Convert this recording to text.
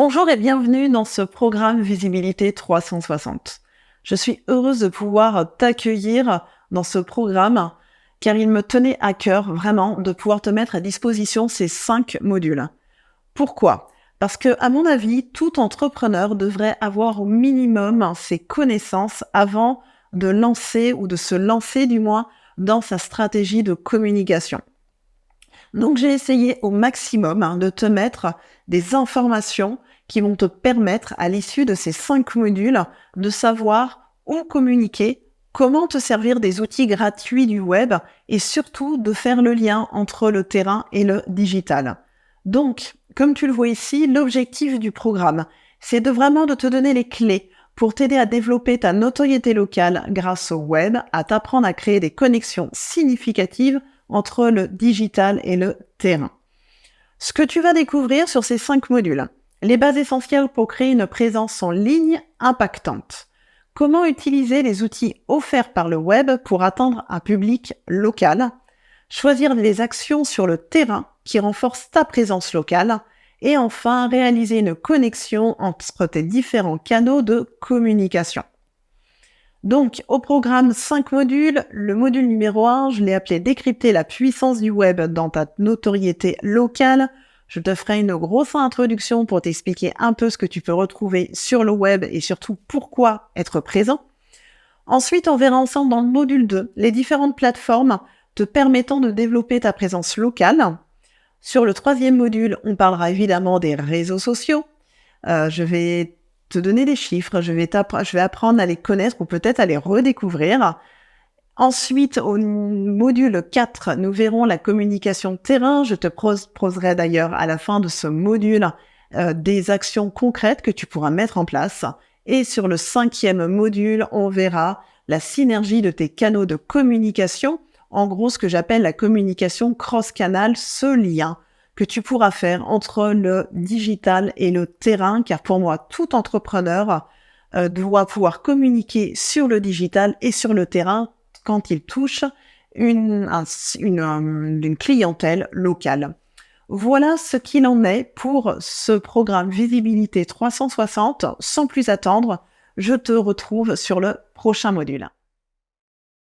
Bonjour et bienvenue dans ce programme Visibilité 360. Je suis heureuse de pouvoir t'accueillir dans ce programme car il me tenait à cœur vraiment de pouvoir te mettre à disposition ces 5 modules. Pourquoi ? Parce que, à mon avis, tout entrepreneur devrait avoir au minimum ces connaissances avant de lancer ou de se lancer du moins dans sa stratégie de communication. Donc j'ai essayé au maximum de te mettre des informations qui vont te permettre, à l'issue de ces 5 modules, de savoir où communiquer, comment te servir des outils gratuits du web et surtout de faire le lien entre le terrain et le digital. Donc, comme tu le vois ici, l'objectif du programme, c'est de te donner les clés pour t'aider à développer ta notoriété locale grâce au web, à t'apprendre à créer des connexions significatives entre le digital et le terrain. Ce que tu vas découvrir sur ces 5 modules, les bases essentielles pour créer une présence en ligne impactante. Comment utiliser les outils offerts par le web pour atteindre un public local. Choisir les actions sur le terrain qui renforcent ta présence locale. Et enfin, réaliser une connexion entre tes différents canaux de communication. Donc, au programme 5 modules, le module numéro 1, je l'ai appelé « Décrypter la puissance du web dans ta notoriété locale ». Je te ferai une grosse introduction pour t'expliquer un peu ce que tu peux retrouver sur le web et surtout pourquoi être présent. Ensuite, on verra ensemble dans le module 2 les différentes plateformes te permettant de développer ta présence locale. Sur le 3e module, on parlera évidemment des réseaux sociaux. Je vais te donner des chiffres, je vais apprendre à les connaître ou peut-être à les redécouvrir. Ensuite, au module 4, nous verrons la communication terrain. Je te proposerai d'ailleurs à la fin de ce module des actions concrètes que tu pourras mettre en place. Et sur le 5e module, on verra la synergie de tes canaux de communication. En gros, ce que j'appelle la communication cross-canal, ce lien que tu pourras faire entre le digital et le terrain, car pour moi, tout entrepreneur doit pouvoir communiquer sur le digital et sur le terrain quand il touche une clientèle locale. Voilà ce qu'il en est pour ce programme Visibilité 360. Sans plus attendre, je te retrouve sur le prochain module.